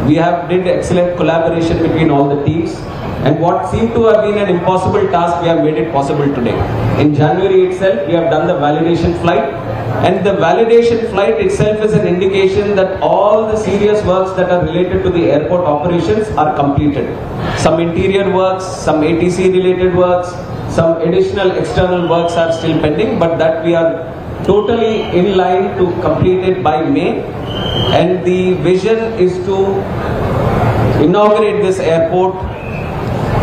We have did excellent collaboration between all the teams. And what seemed to have been an impossible task, we have made it possible today. In January itself, we have done the validation flight. And the validation flight itself is an indication that all the serious works that are related to the airport operations are completed. Some interior works, some ATC related works, some additional external works are still pending, but that we are totally in line to complete it by May. And the vision is to inaugurate this airport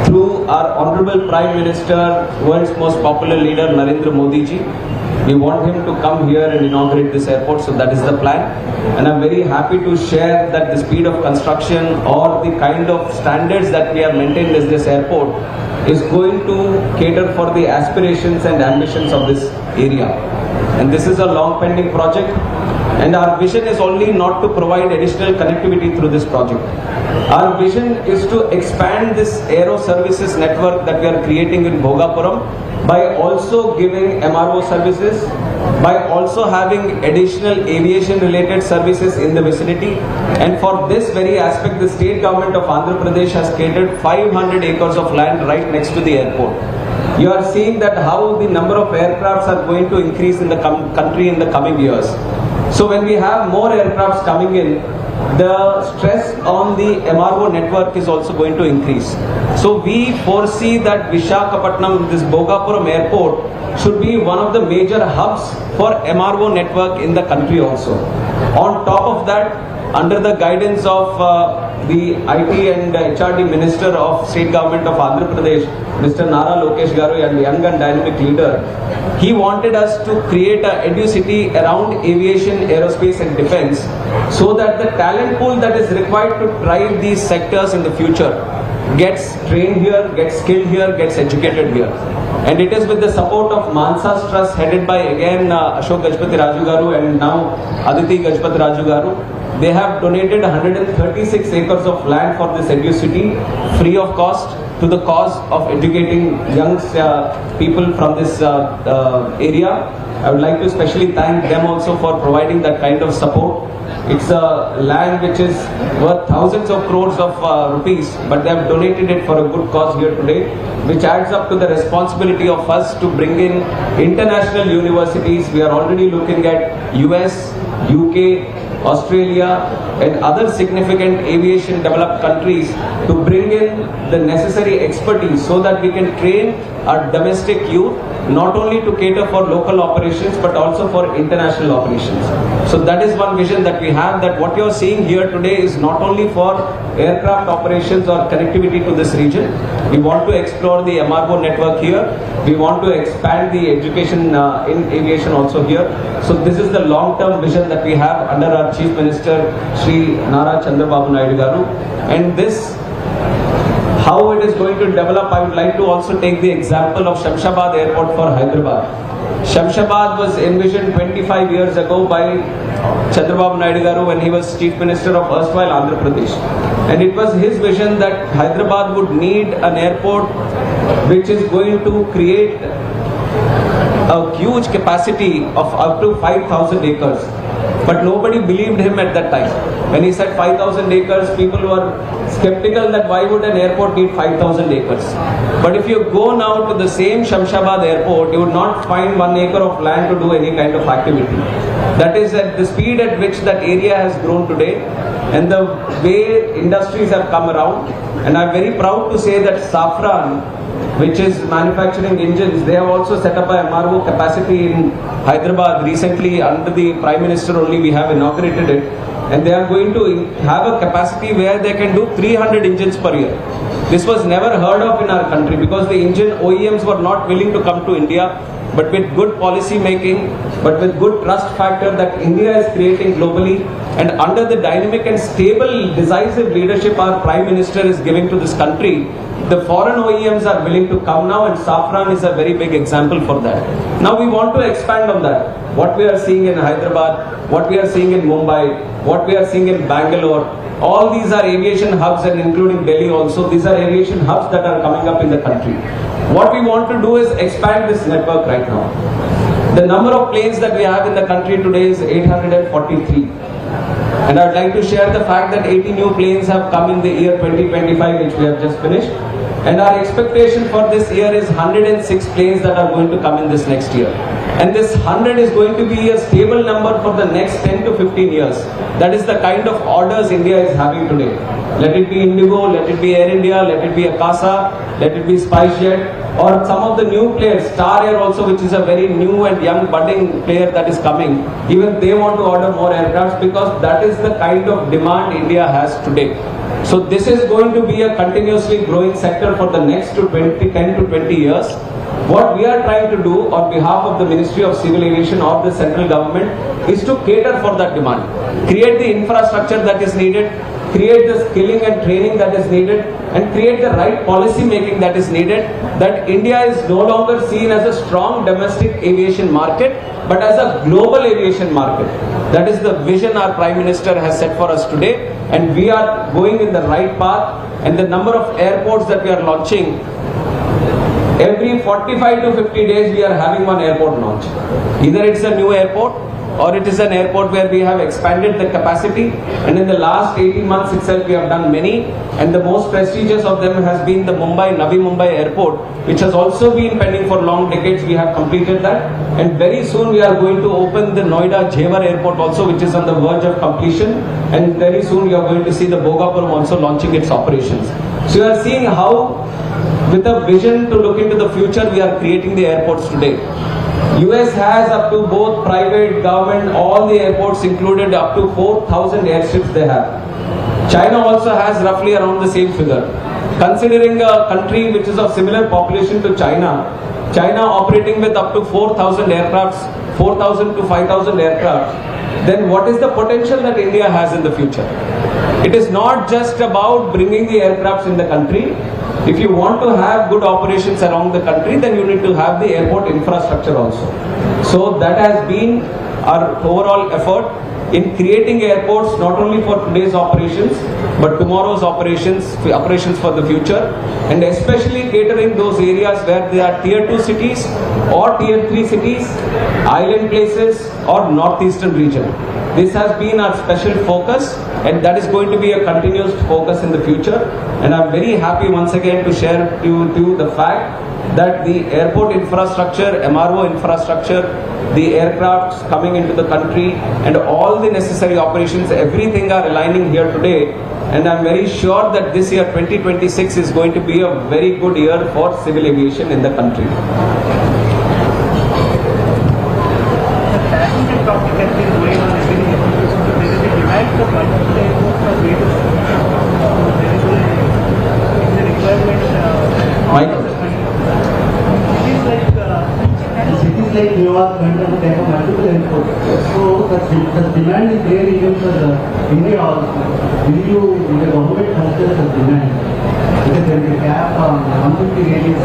through our Honorable Prime Minister, world's most popular leader, Narendra Modi ji. We want him to come here and inaugurate this airport, so that is the plan. And I'm very happy to share that the speed of construction or the kind of standards that we have maintained as this airport is going to cater for the aspirations and ambitions of this area. And this is a long pending project. And our vision is only not to provide additional connectivity through this project. Our vision is to expand this aero services network that we are creating in Bhogapuram by also giving MRO services, by also having additional aviation related services in the vicinity. And for this very aspect, the state government of Andhra Pradesh has created 500 acres of land right next to the airport. You are seeing that how the number of aircrafts are going to increase in the country in the coming years. So when we have more aircrafts coming in, the stress on the MRO network is also going to increase. So we foresee that Visakhapatnam, this Bhogapuram airport, should be one of the major hubs for MRO network in the country also. On top of that, under the guidance of the IT and HRD Minister of State Government of Andhra Pradesh, Mr. Nara Lokesh Garu, and young and dynamic leader, he wanted us to create a edu-city around aviation, aerospace and defense, so that the talent pool that is required to drive these sectors in the future gets trained here, gets skilled here, gets educated here. And it is with the support of Mansa's Trust, headed by again Ashok Gajpati Raju Garu and now Aditi Gajpati Raju Garu. They have donated 136 acres of land for this edu-city, free of cost, to the cause of educating young people from this area. I would like to especially thank them also for providing that kind of support. It's a land which is worth thousands of crores of rupees, but they have donated it for a good cause here today, which adds up to the responsibility of us to bring in international universities. We are already looking at US, UK, Australia and other significant aviation developed countries to bring in the necessary expertise so that we can train our domestic youth not only to cater for local operations but also for international operations. So that is one vision that we have, that what you are seeing here today is not only for aircraft operations or connectivity to this region. We want to explore the MRO network here. We want to expand the education in aviation also here. So this is the long-term vision that we have under our Chief Minister, Shri Nara Chandrababu Naidu Garu. And this, how it is going to develop, I would like to also take the example of Shamshabad Airport for Hyderabad. Shamshabad was envisioned 25 years ago by Chandrababu Naidu Garu when he was Chief Minister of erstwhile Andhra Pradesh. And it was his vision that Hyderabad would need an airport which is going to create a huge capacity of up to 5,000 acres. But nobody believed him at that time. When he said 5,000 acres, people were skeptical that why would an airport need 5,000 acres. But if you go now to the same Shamshabad airport, you would not find 1 acre of land to do any kind of activity. That is at the speed at which that area has grown today and the way industries have come around. And I'm very proud to say that Safran, which is manufacturing engines, they have also set up a MRO capacity in Hyderabad recently. Under the Prime Minister only we have inaugurated it, and they are going to have a capacity where they can do 300 engines per year. This was never heard of in our country because the engine OEMs were not willing to come to India. But with good policy making, but with good trust factor that India is creating globally, and under the dynamic and stable, decisive leadership our Prime Minister is giving to this country, the foreign OEMs are willing to come now, and Safran is a very big example for that. Now we want to expand on that. What we are seeing in Hyderabad, what we are seeing in Mumbai, what we are seeing in Bangalore, all these are aviation hubs, and including Delhi also, these are aviation hubs that are coming up in the country. What we want to do is expand this network right now. The number of planes that we have in the country today is 843. And I would like to share the fact that 80 new planes have come in the year 2025, which we have just finished. And our expectation for this year is 106 planes that are going to come in this next year. And this 100 is going to be a stable number for the next 10 to 15 years. That is the kind of orders India is having today. Let it be Indigo, let it be Air India, let it be Akasa, let it be SpiceJet, or some of the new players, Star Air also, which is a very new and young budding player that is coming. Even they want to order more aircrafts because that is the kind of demand India has today. So this is going to be a continuously growing sector for the next 10 to 20 years. What we are trying to do on behalf of the Ministry of Civil Aviation or the central government is to cater for that demand. Create the infrastructure that is needed, create the skilling and training that is needed, and create the right policy making that is needed, that India is no longer seen as a strong domestic aviation market, but as a global aviation market. That is the vision our Prime Minister has set for us today, and we are going in the right path. And the number of airports that we are launching, every 45 to 50 days we are having one airport launch. Either it's a new airport or it is an airport where we have expanded the capacity, and in the last 18 months itself we have done many, and the most prestigious of them has been the Navi Mumbai airport, which has also been pending for long decades. We have completed that, and very soon we are going to open the Noida Jewar airport also, which is on the verge of completion, and very soon we are going to see the Bhogapuram also launching its operations. So you are seeing how, with a vision to look into the future, we are creating the airports today. US has up to both private, government, all the airports included, up to 4,000 airstrips they have. China also has roughly around the same figure. Considering a country which is of similar population to China operating with up to 4,000 aircrafts, 4,000 to 5,000 aircrafts, then what is the potential that India has in the future? It is not just about bringing the aircrafts in the country. If you want to have good operations around the country, then you need to have the airport infrastructure also. So that has been our overall effort in creating airports, not only for today's operations, but tomorrow's operations for the future, and especially catering those areas where they are tier 2 cities or tier 3 cities, island places or northeastern region. This has been our special focus, and that is going to be a continuous focus in the future. And I'm very happy once again to share with you the fact that the airport infrastructure, MRO infrastructure, the aircrafts coming into the country, and all the necessary operations, everything are aligning here today. And I'm very sure that this year 2026 is going to be a very good year for civil aviation in the country. Cities like New York, London, they have multiple airports. So the demand is there even for India also. Will the government consider the demand? Because there is a cap on 150 radius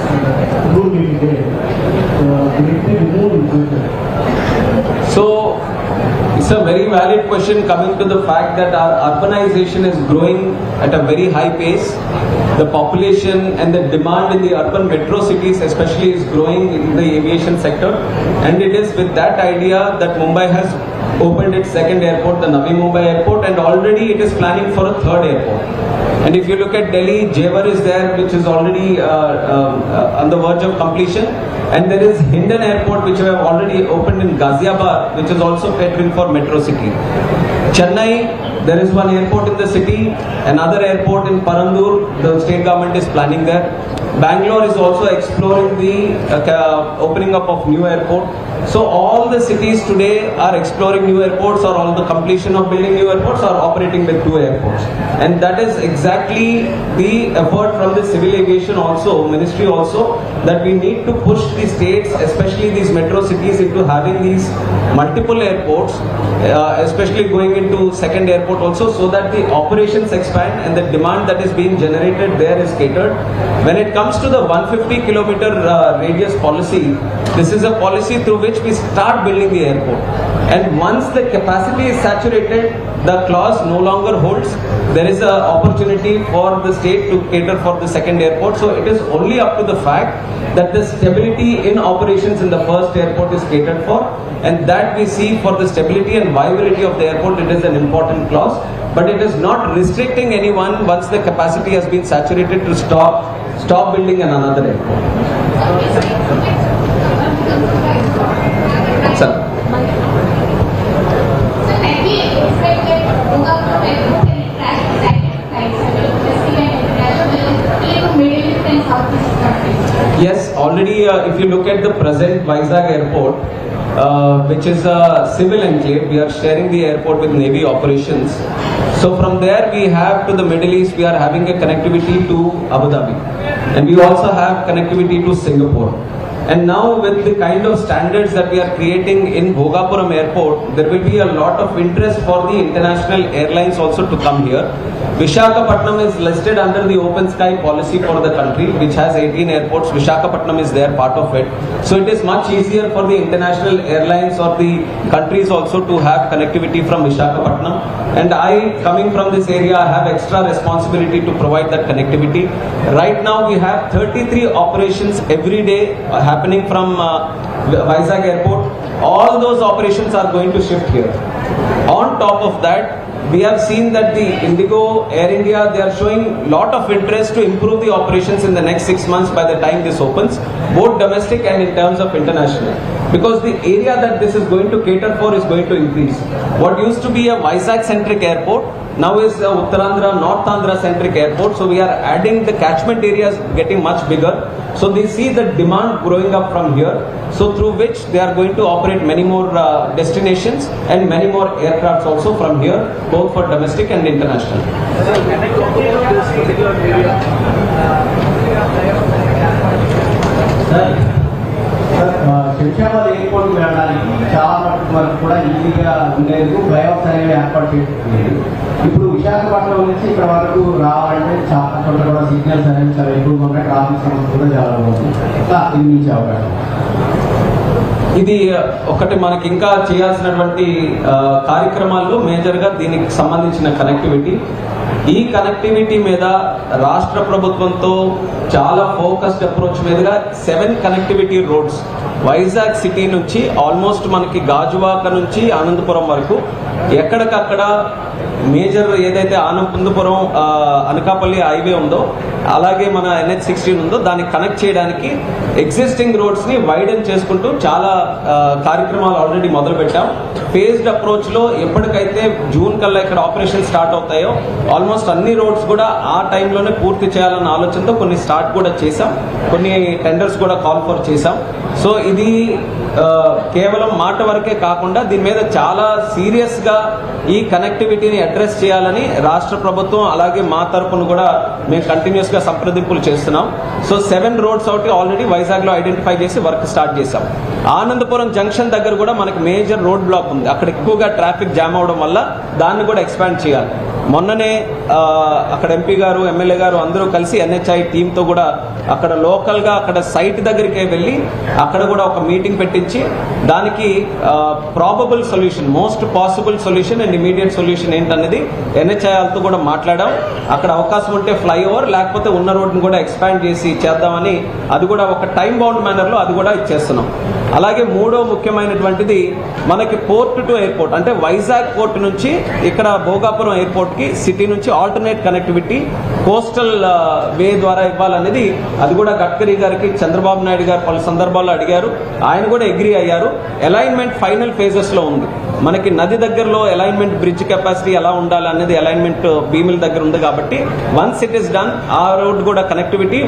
rule will be there. Will it be removed in future? So it's a very valid question coming to the fact that our urbanization is growing at a very high pace. The population and the demand in the urban metro cities especially is growing in the aviation sector, and it is with that idea that Mumbai has opened its second airport, the Navi Mumbai airport, and already it is planning for a third airport. And if you look at Delhi, Jewar is there, which is already on the verge of completion, and there is Hindon airport which we have already opened in Ghaziabad, which is also catering for metro city. Chennai, there is one airport in the city, another airport in Parandur, the state government is planning there. Bangalore is also exploring the opening up of new airport. So all the cities today are exploring new airports, or all the completion of building new airports are operating with 2 airports. And that is exactly the effort from the civil aviation also, ministry also, that we need to push the states, especially these metro cities, into having these multiple airports, especially going into second airport also, so that the operations expand and the demand that is being generated there is catered. When it comes to the 150 kilometer radius policy, this is a policy through which we start building the airport, and once the capacity is saturated, the clause no longer holds. There is an opportunity for the state to cater for the second airport. So it is only up to the fact that the stability in operations in the first airport is catered for, and that we see for the stability and viability of the airport, it is an important clause. But it is not restricting anyone once the capacity has been saturated to stop building another airport. Sir. Yes, already if you look at the present Vizag airport, which is a civil enclave, we are sharing the airport with Navy operations. So from there we have to the Middle East, we are having a connectivity to Abu Dhabi, and we also have connectivity to Singapore. And now with the kind of standards that we are creating in Bhogapuram airport, there will be a lot of interest for the international airlines also to come here. Visakhapatnam is listed under the open sky policy for the country, which has 18 airports. Visakhapatnam is there, part of it. So it is much easier for the international airlines or the countries also to have connectivity from Visakhapatnam. And I, coming from this area, I have extra responsibility to provide that connectivity. Right now we have 33 operations every day happening from Vizag airport. All those operations are going to shift here. On top of that, we have seen that the Indigo, Air India, they are showing lot of interest to improve the operations in the next 6 months by the time this opens, both domestic and in terms of international. Because the area that this is going to cater for is going to increase. What used to be a Vizag-centric airport, now is a Uttarandhra, North Andhra-centric airport. So we are adding the catchment areas getting much bigger. So they see the demand growing up from here. So through which they are going to operate many more destinations and many more aircrafts also from here, both for domestic and international. Shamshabad airport వెళ్ళడానికి చాలా మటుకు వరకు కూడా ఈజీగా ఉండేందుకు flyovers అనేవి ఏర్పాటు చేస్తుంది. ఇప్పుడు విశాఖపట్నం నుంచి ఇక్కడ వరకు రావాలంటే చాలా చోట్ల కూడా సిగ్నల్స్ అనేవి చాలా ఎక్కువగా ఉన్నాయి, ట్రాఫిక్ సమస్య కూడా చాలా బాగుంది. ఇది మించే అవకాశం. ఇది ఒకటి మనకి ఇంకా చేయాల్సినటువంటి కార్యక్రమాల్లో మేజర్గా దీనికి సంబంధించిన కనెక్టివిటీ. ఈ కనెక్టివిటీ మీద రాష్ట్ర ప్రభుత్వంతో చాలా ఫోకస్డ్ అప్రోచ్ మీదుగా 7 కనెక్టివిటీ రోడ్స్ వైజాగ్ సిటీ నుంచి ఆల్మోస్ట్ మనకి గాజువాక నుంచి అనంతపురం వరకు ఎక్కడికక్కడ మేజర్ ఏదైతే ఆనందపురం అనకాపల్లి హైవే ఉందో, అలాగే మన NH16 ఉందో, దాన్ని కనెక్ట్ చేయడానికి ఎగ్జిస్టింగ్ రోడ్స్ని వైడెన్ చేసుకుంటూ చాలా కార్యక్రమాలు ఆల్రెడీ మొదలు పెట్టాం. ఫేజ్డ్ అప్రోచ్లో ఎప్పటికైతే జూన్ కల్లా ఇక్కడ ఆపరేషన్ స్టార్ట్ అవుతాయో ఆల్మోస్ట్ అన్ని రోడ్స్ కూడా ఆ టైంలోనే పూర్తి చేయాలన్న ఆలోచనతో కొన్ని స్టార్ట్ కూడా చేశాం, కొన్ని టెండర్స్ కూడా కాల్ ఫర్ చేశాం. సో ఇది కేవలం మాట వరకే కాకుండా దీని మీద చాలా సీరియస్గా ఈ కనెక్టివిటీని అడ్రస్ చేయాలని రాష్ట్ర ప్రభుత్వం అలాగే మా తరపున కూడా మేము కంటిన్యూస్గా సంప్రదింపులు చేస్తున్నాం. సో 7 రోడ్స్ ఒకటి ఆల్రెడీ వైజాగ్లో ఐడెంటిఫై చేసి వర్క్ స్టార్ట్ చేశాం. ఆనందపురం జంక్షన్ దగ్గర కూడా మనకి మేజర్ రోడ్ బ్లాక్ ఉంది, అక్కడ ఎక్కువగా ట్రాఫిక్ జామ్ అవడం వల్ల దాన్ని కూడా ఎక్స్పాండ్ చేయాలి. మొన్ననే అక్కడ ఎంపీ గారు, ఎమ్మెల్యే గారు అందరూ కలిసి NHI టీంతో కూడా అక్కడ లోకల్గా అక్కడ సైట్ దగ్గరికి వెళ్ళి అక్కడ కూడా ఒక మీటింగ్ పెట్టించి దానికి probable solution, most possible solution and immediate solution ఏంటనేది NHI వాళ్ళతో కూడా మాట్లాడాం. అక్కడ అవకాశం ఉంటే ఫ్లైఓవర్ లేకపోతే ఉన్న రోడ్ని కూడా ఎక్స్పాండ్ చేసి చేద్దామని అది కూడా ఒక టైం బౌండ్ మేనర్లో అది కూడా ఇచ్చేస్తున్నాం. అలాగే మూడో ముఖ్యమైనటువంటిది మనకి పోర్ట్ టు ఎయిర్పోర్ట్, అంటే వైజాగ్ పోర్ట్ నుంచి ఇక్కడ భోగాపురం ఎయిర్పోర్ట్కి సిటీ నుంచి ఆల్టర్నేట్ కనెక్టివిటీ కోస్టల్ వే ద్వారా ఇవ్వాలనేది అది కూడా గడ్కరీ గారికి చంద్రబాబు నాయుడు గారు పలు సందర్భాల్లో అడిగారు, ఆయన కూడా అగ్రీ అయ్యారు. అలైన్మెంట్ ఫైనల్ ఫేజెస్లో ఉంది. మనకి నది దగ్గరలో అలైన్మెంట్ బ్రిడ్జ్ కెపాసిటీ ఎలా ఉండాలి అనేది అలైన్మెంట్ బీమిల్ దగ్గర ఉంది కాబట్టి వన్స్ ఇట్ ఈస్ డన్ ఆ రోడ్ కూడా కనెక్టివిటీ